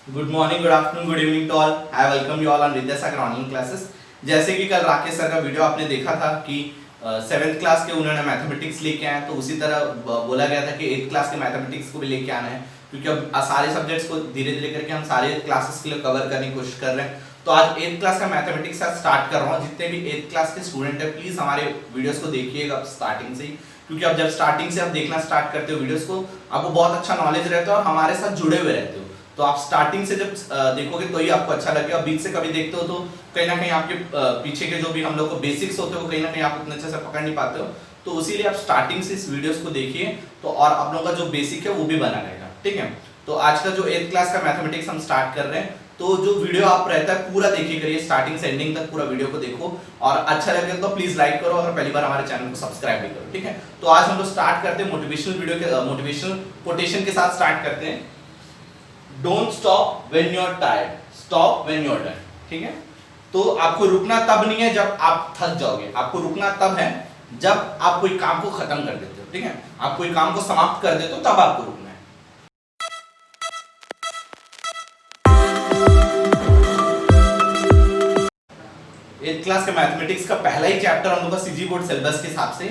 Good morning, good afternoon, good evening to all. I welcome you all on Vidyasagar online classes. जैसे कि कल Rakesh sir का video आपने देखा था कि 7th क्लास के उन्होंने मैथमेटिक्स लेके आए, तो उसी तरह बोला गया था कि 8th क्लास के मैथमेटिक्स को भी लेके आना है, क्योंकि अब सारे सब्जेक्ट्स को धीरे धीरे करके हम सारे क्लासेस के लिए कवर करने की कोशिश कर रहे हैं। तो आज 8th क्लास का मैथमेटिक्स स्टार्ट कर रहा हूँ। जितने भी 8th क्लास के स्टूडेंट है, प्लीज हमारे वीडियोस को देखिएगा स्टार्टिंग से ही, क्योंकि अब जब स्टार्टिंग से आप देखना स्टार्ट करते हो वीडियोस को, आपको बहुत अच्छा नॉलेज रहता है और हमारे साथ जुड़े हुए रहते हो। तो आप स्टार्टिंग से जब देखोगे तो ही आपको अच्छा लगेगा। बीच से कभी देखते हो तो कहीं ना कहीं आपके पीछे के जो भी हम लोग को बेसिक्स होते हो कहीं ना कहीं आप उतने अच्छे से पकड़ नहीं पाते हो। तो इसीलिए आप स्टार्टिंग से इस वीडियोस को देखिए, तो और आप लोगों का जो बेसिक है वो भी बना रहेगा। ठीक है, तो आज का जो 8th क्लास का मैथमेटिक्स हम स्टार्ट कर रहे हैं, तो जो वीडियो आप रहता है पूरा देखिए करिए, स्टार्टिंग से एंडिंग तक पूरा वीडियो को देखो, और अच्छा लगे तो प्लीज लाइक करो, और पहली बार हमारे चैनल को सब्सक्राइब भी करो। ठीक है, तो आज हम लोग स्टार्ट करते हैं मोटिवेशनल वीडियो के मोटिवेशनल कोटेशन के साथ स्टार्ट करते हैं। Don't stop when you're tired, stop when you're done। ठीक है, तो आपको रुकना तब नहीं है जब आप थक जाओगे, आपको रुकना तब है जब आप कोई काम को खत्म कर देते हो। ठीक है, आप कोई काम को समाप्त कर देते हो तब आपको रुकना है। एथ क्लास के मैथमेटिक्स का पहला ही चैप्टर हम लोग का सीजी बोर्ड सिलेबस के हिसाब से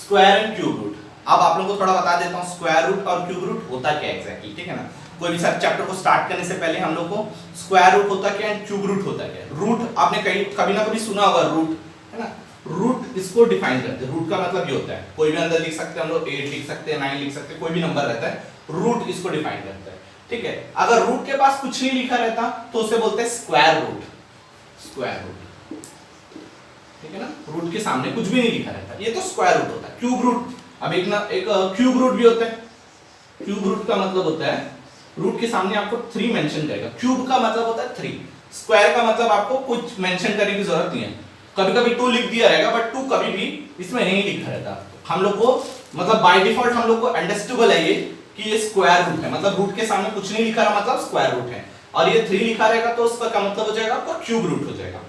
स्क्वायर एंड क्यूब रूट। अब आप लोगों को थोड़ा बता देता हूँ स्क्वायर रूट और क्यूब रूट होता क्या एग्जैक्टली। ठीक है ना, कोई भी चैप्टर को स्टार्ट करने से पहले हम लोग को स्क्वायर रूट होता क्या एंड क्यूब रूट होता क्या। रूट आपने कभी ना कभी सुना होगा, रूट है ना। रूट इसको डिफाइन करते हैं। रूट का मतलब ये होता है, कोई भी अंदर लिख सकते हैं हम लोग, 8 लिख सकते हैं, 9 लिख सकते हैं, कोई भी नंबर रहता है, रूट इसको डिफाइन करता है। ठीक है, अगर रूट के पास कुछ नहीं लिखा रहता तो उसे बोलते हैं स्क्वायर रूट। स्क्वायर रूट, ठीक है ना, रूट के सामने कुछ भी नहीं लिखा रहता, ये तो स्क्वायर रूट होता है। क्यूब रूट, अब एक क्यूब रूट भी होता है। क्यूब रूट का मतलब होता है रूट के सामने आपको 3 मेंशन करेगा। क्यूब का मतलब होता है 3, स्क्वायर का मतलब आपको कुछ मेंशन करने की जरूरत नहीं है। कभी कभी 2 लिख दिया रहेगा, बट 2 कभी भी इसमें नहीं लिखा रहता। हम लोग को मतलब बाय डिफॉल्ट हम लोग को अंडरस्टूडेबल है ये कि ये स्क्वायर रूट है, मतलब रूट के सामने कुछ नहीं लिखा रहा मतलब स्क्वायर रूट है, और ये 3 लिखा रहेगा तो उसका क्या मतलब हो जाएगा, आपका क्यूब रूट हो जाएगा।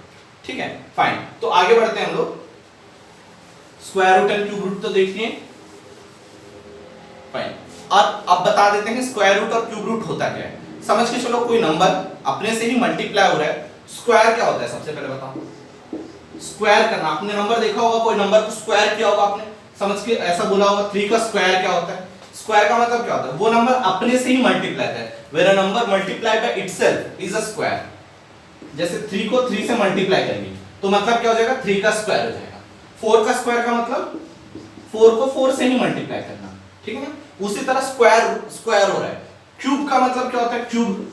ठीक है, फाइन। तो आगे बढ़ते हैं हम लोग। Square root and cube root तो देखिए, फाइन। और अब बता देते हैं कि स्क्वायर रूट और क्यूब रूट होता क्या है। समझ के चलो, कोई नंबर अपने से ही मल्टीप्लाई हो रहा है, स्क्वायर क्या होता है सबसे पहले बताओ। स्क्वायर करना, आपने नंबर देखा होगा, कोई नंबर को स्क्वायर किया होगा आपने, समझ के ऐसा बोला होगा 3 का स्क्वायर क्या होता है। स्क्वायर का मतलब क्या होता है, वो नंबर अपने से ही मल्टीप्लाई है। When a number multiply by itself is a square. जैसे 3 को 3 से मल्टीप्लाई करेंगे तो मतलब क्या हो जाएगा, 3 का स्क्वायर हो जाएगा। 4 का स्क्वायर का मतलब 4 को 4 से ही मल्टीप्लाई करना। ठीक है ना, उसी तरह स्क्वायर हो रहा है। क्यूब का मतलब क्या होता है, क्यूब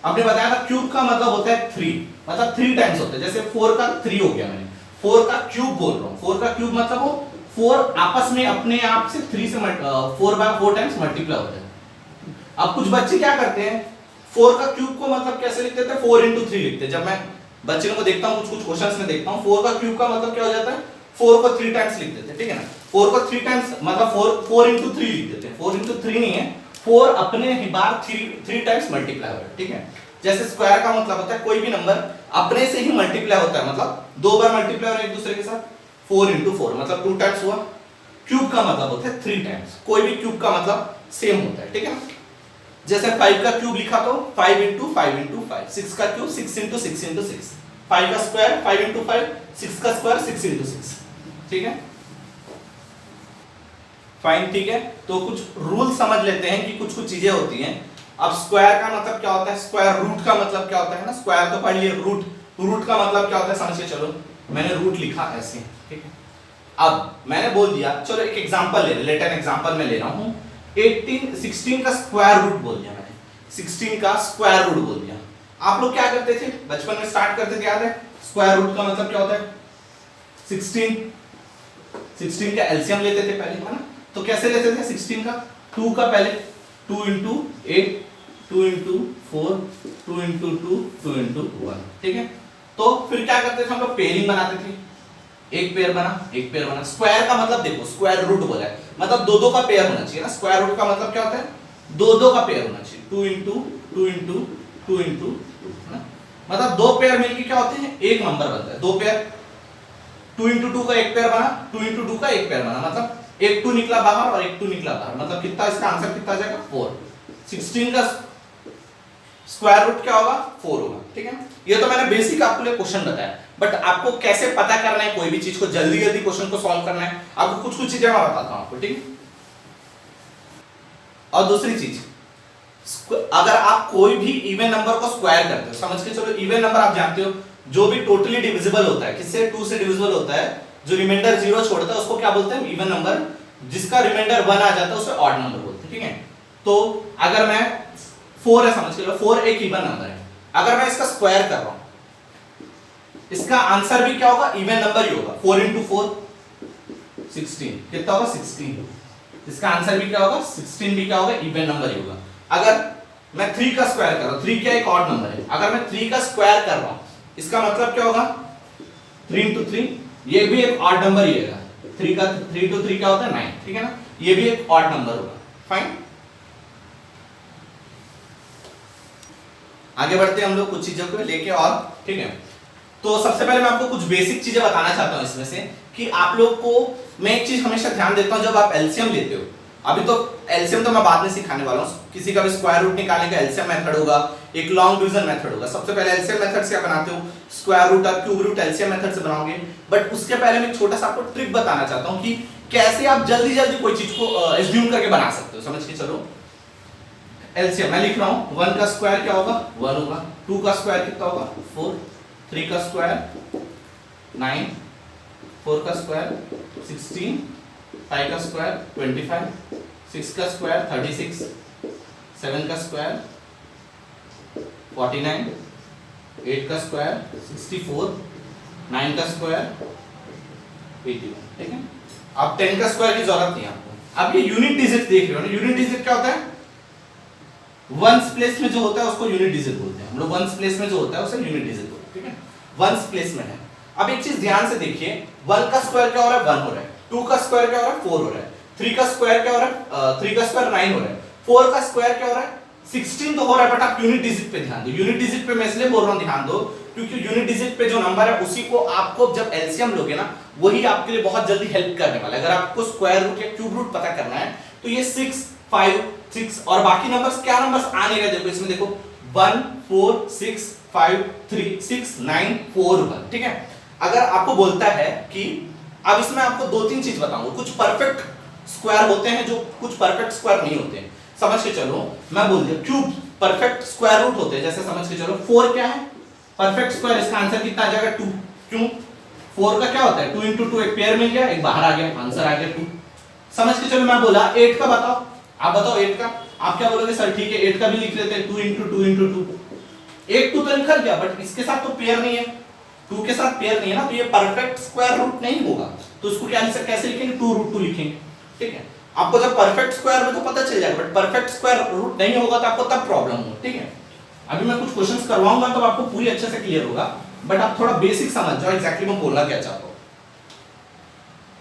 आपने बताया था, क्यूब का मतलब होता है 3, मतलब 3 टाइम्स होता है। जैसे 4 का 3 हो गया, मैंने 4 का क्यूब बोल रहा हूँ। 4 का क्यूब मतलब वो 4 आपस में अपने आप से 3 से 4 टाइम्स मल्टीप्लाई होता है। अब कुछ बच्चे क्या करते हैं, 4 का क्यूब को मतलब कैसे लिख देते हैं, 4 into 3 लिखते हैं। जब मैं बच्चों को देखता हूँ, कुछ क्वेश्चंस में देखता हूँ, 4 का क्यूब का मतलब क्या हो जाता है, 4 को 3 टाइम्स लिख देते हैं। ठीक है ना, 4 को 3 टाइम्स मतलब 4 into 3 लिख देते हैं। 4 into 3 नहीं है, 4 अपने ही बार 3 टाइम्स मल्टीप्लाई हो रहा है। ठीक है, जैसे स्क्वायर का मतलब होता है कोई भी नंबर अपने से ही मल्टीप्लाई होता है, मतलब 2 बार मल्टीप्लाई हो रहा है एक दूसरे के साथ। 4 into 4 मतलब 2 टाइम्स हुआ। क्यूब का मतलब होता है 3 टाइम्स, कोई भी क्यूब का मतलब सेम होता है। ठीक है, जैसे 5 का क्यूब लिखा तो 5 into 5 into 5, 6 का क्यूब 6 into 6 into 6, 5 का स्क्वायर 5 into 5, 6 का स्क्वायर 6 into 6। ठीक है, फाइन। ठीक है, तो कुछ रूल समझ लेते हैं कि कुछ चीजें होती हैं। अब स्क्वायर का मतलब क्या होता है, स्क्वायर रूट का मतलब क्या होता है ना, स्क्वायर तो पढ़ लिए। रूट का मतलब क्या होता है समझ के चलो, मैंने रूट लिखा ऐसे। ठीक है, अब मैंने बोल दिया, चलो एक एग्जांपल लेट एन एग्जांपल में ले रहा हूं। 16 का स्क्वायर रूट बोल दिया मैंने, 16 का स्क्वायर रूट बोल दिया। आप लोग क्या करते थे बचपन में, स्टार्ट करते थे, याद है स्क्वायर रूट का मतलब क्या होता है, 16 का एलसीएम लेते थे पहले, है ना। तो कैसे लेते थे 16 का, 2 का पहले 2 into 8, 2 into 4, 2 into 2, 2 into 1। ठीक है, तो फिर क्या करते थे हम लोग, पेयरिंग बनाते थे, एक पेयर बना एक पेयर बना। स्क्वायर का मतलब देखो, स्क्वायर रूट बोला है मतलब 2 का पेयर होना चाहिए ना। स्क्वायर रूट का मतलब क्या होता है, 2 का पेयर होना चाहिए। 2 into 2 into 2 into 2, है ना, मतलब 2 पेयर मिलके क्या होते हैं, एक नंबर बनता है। 2 पेयर, 2 into 2 का एक पेयर बना, 2 into 2 का एक पेयर बना, मतलब एक 2 निकला बाहर और एक 2 निकला बाहर, मतलब कितना, इसका आंसर कितना आ जाएगा 4। 16 का स्क्वायर रूट क्या होगा 4 होगा, ठीक है। ये तो मैंने बेसिक आपके लिए क्वेश्चन बताया, बट आपको कैसे पता करना है कोई भी चीज को, जल्दी जल्दी क्वेश्चन को सॉल्व करना है, आपको कुछ कुछ चीजें मैं बताता हूं आपको, ठीक है। और दूसरी चीज, अगर आप कोई भी इवन नंबर को स्क्वायर करते हो, समझ के चलो इवन नंबर आप जानते हो जो भी टोटली डिविजिबल होता है, किससे 2 से डिविजिबल होता है, जो रिमाइंडर 0 छोड़ता है उसको क्या बोलते हैं इवन नंबर, जिसका रिमाइंडर 1 आ जाता है उसे ऑड नंबर बोलते हैं, ठीक है। तो अगर मैं 4 है, समझ के लो 4 एक इवन नंबर है, अगर मैं इसका स्क्वायर कर रहा हूं, इसका आंसर भी क्या होगा इवन नंबर ही होगा, 4 into 4 16, कितना होगा 16, इसका आंसर भी क्या होगा 16 भी क्या होगा इवन नंबर ही होगा। अगर मैं 3 का स्क्वायर कर रहा हूं, 3 क्या एक ऑड नंबर है, अगर मैं 3 का स्क्वायर कर रहा हूं इसका मतलब क्या होगा 3 into 3, ये भी एक ऑड नंबर ही है, 3 का 3 to 3 क्या होता है 9, ठीक है ना, ये भी एक ऑड नंबर होगा, फाइन। आगे बढ़ते हैं हम लोग कुछ चीजों को लेके और, ठीक है। तो सबसे पहले मैं आपको कुछ बेसिक चीजें बताना चाहता हूं इसमें से, कि आप लोग को मैं एक चीज हमेशा ध्यान देता हूं जब आप एलसीएम लेते हो, अभी तो एलसीएम तो मैं बाद में सिखाने वाला हूं, किसी का भी स्क्वायर रूट निकालने का एलसीएम मेथड होगा, एक लॉन्ग डिवीजन मेथड होगा। सबसे पहले एलसीएम मेथड से आप बनाते हो, स्क्वायर रूट और क्यूब रूट एलसीएम मेथड से बनाओगे, बट उसके पहले मैं एक छोटा सा आपको ट्रिक बताना चाहता हूं कि कैसे आप जल्दी जल्दी कोई चीज को एज्यूम करके बना सकते हो, समझ के चलो। एलसीएम मैं लिख रहा हूं, 1 का स्क्वायर क्या होगा 1 होगा, 2 का स्क्वायर कितना होगा 4, 3 का स्क्वायर 9, 4 का स्क्वायर 16, 5 का स्क्वायर 25, 6 का स्क्वायर 36, 7 का स्क्वायर 49, 8 का स्क्वायर 64, 9 का स्क्वायर 81, ठीक है। अब 10 का स्क्वायर की जरूरत नहीं है आपको। अब ये यूनिट डिजिट देख रहे हो ना, यूनिट डिजिट क्या होता है, वंस प्लेस में जो होता है उसको यूनिट डिजिट बोलते हैं हम लोग, वंस प्लेस में जो होता है उसे यूनिट डिजिट बोलते हैं, ठीक है, वंस प्लेस में है। अब एक चीज ध्यान से देखिए, 1 का स्क्वायर क्या हो रहा है 1 हो रहा है, 2 का स्क्वायर क्या हो रहा है 4 हो रहा है, 3 का स्क्वायर क्या हो रहा है 3 का स्क्वायर 9 हो रहा है, 4 का स्क्वायर क्या हो रहा है 16 तो हो रहा है, बट आप यूनिट डिजिट पे ध्यान दो। यूनिट डिजिट पे मैं इसलिए बोल रहा हूं ध्यान दो, क्योंकि यूनिट डिजिट पे जो नंबर है उसी को आपको जब एलसीएम लोगे ना, वही आपके लिए बहुत जल्दी हेल्प करने वाला है। अगर आपको स्क्वायर रूट या क्यूब रूट पता करना है तो ये 6, 5, 6 और बाकी नंबर्स क्या नंबर्स आ नहीं रहे, देखो इसमें देखो 1, 4, 6, 5, 3, 6, 9, 4, 1, ठीक है। अगर आपको बोलता है कि अब इसमें आपको 2-3 चीज बताऊंगा, कुछ परफेक्ट स्क्वायर होते हैं जो कुछ परफेक्ट स्क्वायर नहीं होते हैं, समझ के चलो। मैं बोल दिया क्यूब परफेक्ट स्क्वायर रूट होते हैं, जैसे समझ के चलो 4 क्या है परफेक्ट स्क्वायर, इसका आंसर कितना आ जाएगा 2, क्यों 4 का क्या होता है 2 into 2, एक पेयर मिल गया, एक बाहर आ गया, आंसर आ गया 2, समझ के चलो। मैं बोला 8 का बताओ, आप बताओ 8 का, आप क्या बोलोगे सर ठीक है 8 का भी लिख लेते हैं 2 into 2 into 2, एक 2 तो निकल गया, बट इसके साथ तो पेयर नहीं है, 2 के साथ पेयर नहीं है ना, तो ये परफेक्ट स्क्वायर रूट नहीं होगा, तो इसको क्या कैसे लिखेंगे 2√2 लिखेंगे, ठीक है। आपको जब परफेक्ट स्क्वायर में तो पता चल जाएगा, बट परफेक्ट स्क्वायर रूट नहीं होगा तो आपको तब प्रॉब्लम होगा, ठीक है। अभी मैं कुछ क्वेश्चंस करवाऊंगा तब आपको पूरी अच्छे से क्लियर होगा, बट आप थोड़ा बेसिक समझ जाओ एग्जैक्टली मैं बोलना क्या चाहता हूं।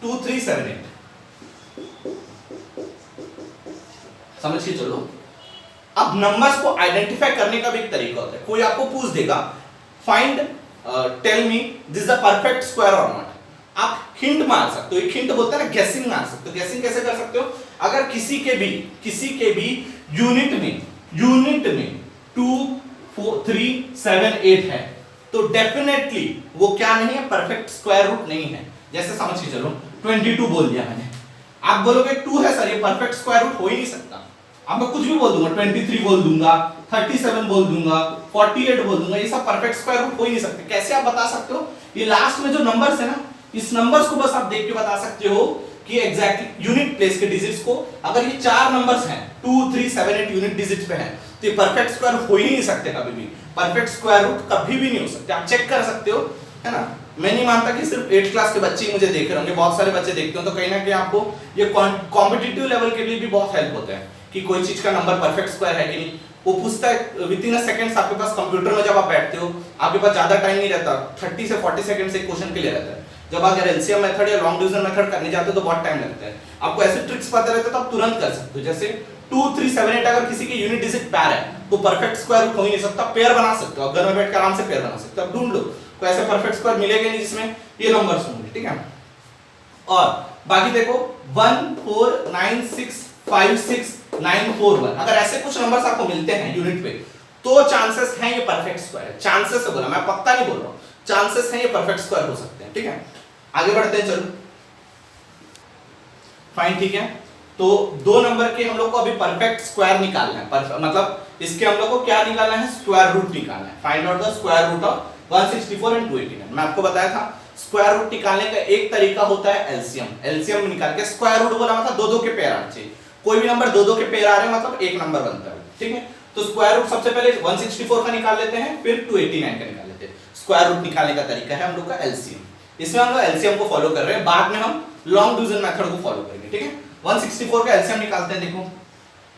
2, 3, 7, 8 समझ के चलो। अब नंबर्स को आइडेंटिफाई करने का भी एक तरीका होता है, कोई आपको पूछ देगा find tell me this is a perfect square और नॉट, आप हिंट मार सकते हो, एक हिंट बोलता है ना गेसिंग मार सकते हो। गेसिंग कैसे कर सकते हो, अगर किसी के भी यूनिट में 2, 4, 3, 7, 8 है तो डेफिनेटली वो क्या नहीं है परफेक्ट स्क्वायर रूट नहीं है। जैसे समझ के चलो 22 बोल दिया मैंने, आप बोलोगे 2 है सर ये परफेक्ट स्क्वायर रूट हो ही नहीं सकता, अब मैं कुछ भी बोल दूंगा 23 बोल दूंगा, 37 बोल दूंगा, 48 बोल दूंगा, ये सब परफेक्ट स्क्वायर रूट हो ही नहीं सकते। कैसे आप बता सकते हो, ये लास्ट में जो नंबर्स है ना, इस नंबर्स को बस आप देख के बता सकते हो कि एग्जैक्टली यूनिट प्लेस के डिजिट्स को, अगर ये 4 नंबर्स हैं 2, 3, 7, 8 यूनिट डिजिट पे हैं तो ये परफेक्ट स्क्वायर हो ही नहीं सकते, कभी भी परफेक्ट स्क्वायर रूट कभी भी नहीं हो सकते, आप चेक कर सकते हो, है ना। मैं नहीं मानता कि सिर्फ 8 क्लास के बच्चे ही मुझे देख रहे होंगे, बहुत सारे बच्चे देखते हो, तो कहीं ना कहीं आपको ये कॉम्पिटिटिव लेवल के लिए भी बहुत हेल्प होता है कि कोई चीज का नंबर परफेक्ट स्क्वायर है कि नहीं। वो पूछता है विद इन अ सेकंड्स, आपके पास कंप्यूटर में जब आप बैठते हो आपके पास ज्यादा टाइम नहीं रहता, 30 से 40 सेकंड एक क्वेश्चन के लिए रहता है। जब अगर एलसीएम मेथड या लॉन्ग डिवीजन मेथड करने जाते हो तो बहुत टाइम लगता है, आपको ऐसे ट्रिक्स पता रहते तो आप तुरंत कर सकते हो। जैसे 2, 3, 7, 8 अगर किसी की यूनिट डिजिट पेयर है तो परफेक्ट स्क्वायर रूट हो ही नहीं सकता, पेयर बना सकते हो, घर में बैठ कर आराम से पेयर बना सकते हो। अब ढूंढ लो कोई ऐसे परफेक्ट स्क्वायर मिलेगा नहीं जिसमें ये नंबर्स होंगे, ठीक है। और बाकी देखो 1, 4, 9, 6, 5, 6, 9, 4, 1, अगर ऐसे कुछ नंबर्स आपको मिलते हैं यूनिट पे तो चांसेस हैं ये परफेक्ट स्क्वायर है। चांसेस बोला, मैं पक्का नहीं बोल रहा हूं, चांसेस हैं ये परफेक्ट स्क्वायर हो सकते हैं। ठीक है, आगे बढ़ते हैं, चलो फाइन। ठीक है, तो दो नंबर के हम लोग को अभी परफेक्ट स्क्वायर निकालना है, मतलब इसके हम लोग को क्या निकालना है, स्क्वायर रूट निकालना है। Find out the square root of 164 and 289। मैं आपको बताया था स्क्वायर रूट निकालने का एक तरीका होता है एलसीएम। एलसीएम निकाल के स्क्वायर रूट बोला मतलब दो दो के पेयर आने चाहिए, कोई भी नंबर दो दो के पेयर आ रहे हैं मतलब एक नंबर बनता है। ठीक है, तो स्क्वायर रूट सबसे पहले 164 का निकाल लेते हैं, फिर 289 का निकाल लेते हैं। स्क्वायर रूट निकालने का तरीका है हम लोग का एलसीएम। इसमें हम लोग एलसीएम को फॉलो कर रहे हैं, बाद में हम लॉन्ग डिवीजन मेथड को फॉलो करेंगे। ठीक है, 164 का एलसीएम निकालते हैं। देखो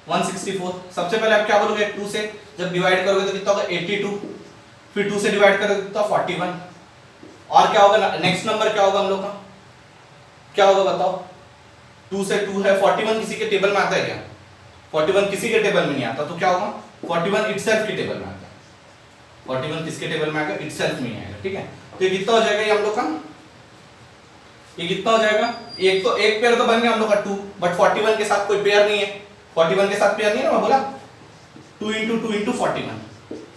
164 सबसे पहले आप क्या बोलोगे, 2 से जब डिवाइड करोगे तो कितना होगा 82, फिर 2 से डिवाइड करोगे तो 41, और क्या होगा नेक्स्ट नंबर क्या होगा हम लोग का, क्या होगा बताओ, 2 से 2 है 41, किसी के टेबल में आता है क्या, 41 किसी के टेबल में नहीं आता, तो क्या होगा 41 इटसेल्फ के टेबल में आता है। 41 किसके टेबल में आएगा, इटसेल्फ में आएगा। ठीक है, तो ये कितना हो जाएगा ये हम लोग का, ये कितना हो जाएगा, एक तो एक पेयर तो बन गया हम लोग का 2, बट 41 के साथ कोई पेयर नहीं है, 41 के साथ पेयर नहीं है ना, मैं बोला 2 into 2 into 41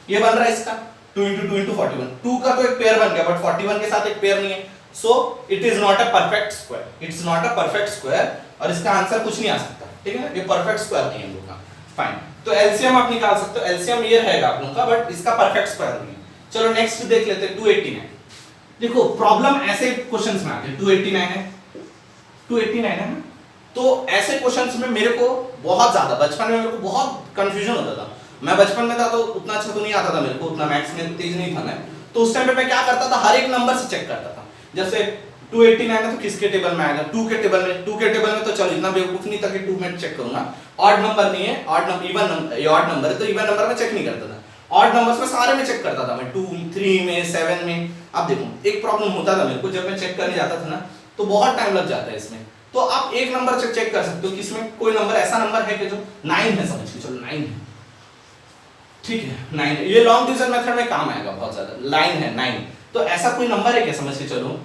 ये बन रहा है इसका, 2 into 2 into 41, 2 का तो एक पेयर बन गया बट 41 के साथ एक पेयर नहीं है, so it is not a perfect square, it's not a perfect square, और इसका आंसर कुछ नहीं आ सकता। ठीक है ना, ये परफेक्ट स्क्वायर नहीं है हम लोग का। फाइन, तो एलसीएम आप निकाल सकते हो, एलसीएम ये रहेगा आप लोगों का, बट इसका परफेक्ट स्क्वायर नहीं है। चलो नेक्स्ट देख लेते हैं 289। देखो प्रॉब्लम ऐसे क्वेश्चंस में आते हैं, 289 है, 289 है ना, तो ऐसे क्वेश्चंस में मेरे को बहुत ज्यादा बचपन में मेरे को बहुत कंफ्यूजन होता था। मैं बचपन में था तो उतना अच्छा तो नहीं आता था मेरे को, उतना मैथ्स में तेज नहीं था मैं, तो उस टाइम पे मैं क्या करता था, हर एक नंबर से चेक करता था। जैसे 289 है तो किसके टेबल में आएगा, 2 के टेबल में, 2 के टेबल में तो चलो इतना बेवकूफ नहीं था कि 2 में चेक करूंगा, ऑड नंबर नहीं है, ऑड नंबर इवन नंबर, ये ऑड नंबर है तो इवन नंबर में चेक नहीं करता था, ऑड नंबर्स में सारे में चेक करता था मैं, 2 3 में 7 में। अब देखो एक प्रॉब्लम होता था मेरे को, जब मैं चेक करने जाता था ना तो बहुत टाइम लग जाता है इसमें, तो आप एक नंबर से चेक कर सकते हो कि इसमें कोई नंबर ऐसा नंबर है कि जो 9 है, समझ के चलो 9 है। ठीक है 9, ये लॉन्ग डिवीजन मेथड में काम आएगा बहुत ज्यादा, लाइन है 9, तो ऐसा कोई नंबर है क्या, समझ के चलो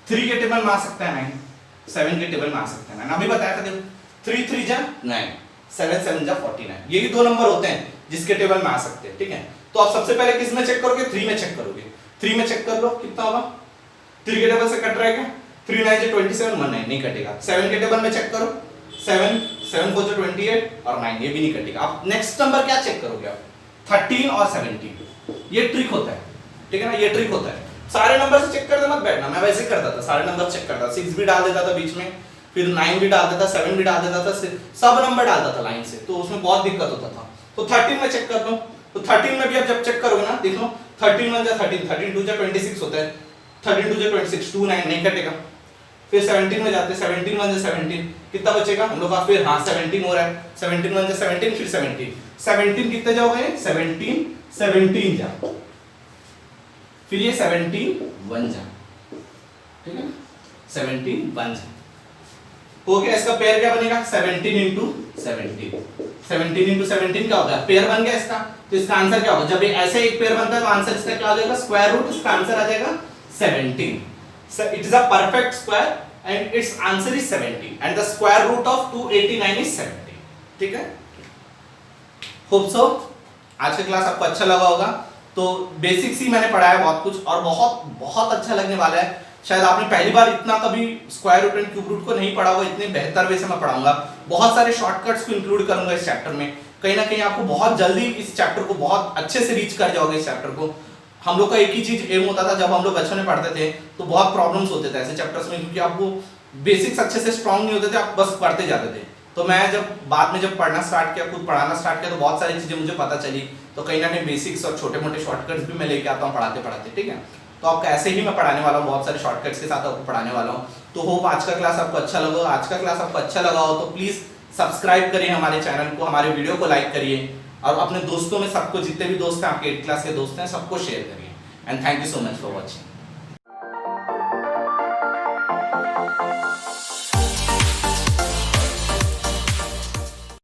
3 के टेबल में आ सकता है 9, 7 के टेबल में आ सकता है 9, अभी बताया था देखो 3 3 जा 9, 7 7 जा 49, ये भी दो नंबर होते हैं जिसके टेबल में आ सकते हैं। ठीक है, तो आप सबसे पहले किस में चेक करोगे, 3 में चेक करोगे, 3 में चेक कर लो कितना होगा, 3 के टेबल से कट रहा है क्या, 3 9 27 1 9 नहीं कटेगा। 7 के टेबल में चेक करो, 7 7 4 28 और 9 ये भी नहीं कटेगा। आप नेक्स्ट नंबर क्या चेक करोगे, आप 13 और 17, ये ट्रिक होता है। ठीक है ना, ये ट्रिक होता है, सारे नंबर से चेक करते मत बैठना, मैं वैसे करता था, सारे नंबर चेक करता, 6 भी डाल देता था बीच में, फिर 9 भी डाल देता, 7 भी डाल देता था, सब नंबर डालता था लाइन से, तो उसमें बहुत दिक्कत होता था। तो 13 में चेक कर लो, तो 13 में भी आप जब चेक करोगे ना, देख लो 13 1 जा 13, 13 2 जा 26 होता है, 13 2 जा 26, 2 9 नहीं कटेगा। फिर 17 में जाते, 17 1 जा 17, कितना बचेगा हम लोग का, फिर हाँ 17 हो रहा है, 17 1 जा 17, फिर 17 कितने जाओगे, 17 जा, फिर ये 17 1 जा, ठीक है 17 1 जा हो गया। इसका पेयर क्या बनेगा, 17 into 17, 17 into 17 क्या होगा, पेयर बन गया इसका। तो इसका आंसर क्या होगा, जब ये ऐसे एक पेयर बनता है तो आंसर इसका क्या हो जाएगा, स्क्वायर रूट, इसका आंसर आ जाएगा 17। So it is a perfect square and its answer is 70 and the square root of 289 is 70। ठीक है, होप सो आज का क्लास आपको अच्छा लगा होगा। तो बेसिक्स ही मैंने पढ़ाया बहुत कुछ, और बहुत बहुत अच्छा लगने वाला है। शायद आपने पहली बार इतना कभी square root and cube root को नहीं पढ़ा होगा, इतने बेहतर वे से मैं पढ़ाऊंगा। बहुत सारे शॉर्टकट्स को इंक्लूड करूंगा इस चैप्टर में, कहीं ना कहीं आपको बहुत जल्दी इस चैप्टर को बहुत अच्छे से रीच कर जाओगे इस चैप्टर को। हम लोग का एक ही चीज एम होता था, जब हम लोग बचपन में पढ़ते थे तो बहुत प्रॉब्लम्स होते थे ऐसे चैप्टर्स में, क्योंकि आपको बेसिक्स अच्छे से स्ट्रांग नहीं होते थे, आप बस पढ़ते जाते थे। तो मैं जब बाद में जब पढ़ना स्टार्ट किया, खुद पढ़ाना स्टार्ट किया, तो बहुत सारी चीजें मुझे पता चली। तो कहीं ना कहीं बेसिक्स और छोटे मोटे शॉर्टकट्स भी मैं लेके आता हूँ पढ़ाते पढ़ाते। ठीक है, तो आपको ऐसे ही मैं पढ़ाने वाला हूँ, बहुत सारे शॉर्टकट्स के साथ आपको पढ़ाने वाला हूँ। तो होप आज का क्लास आपको अच्छा लगा। आज का क्लास आपको अच्छा लगा हो तो प्लीज सब्सक्राइब करिए हमारे चैनल को, हमारे वीडियो को लाइक करिए, और अपने दोस्तों में सबको, जितने भी दोस्त हैं आपके 8th क्लास के दोस्त हैं, सबको शेयर करिए। And thank you so much for watching.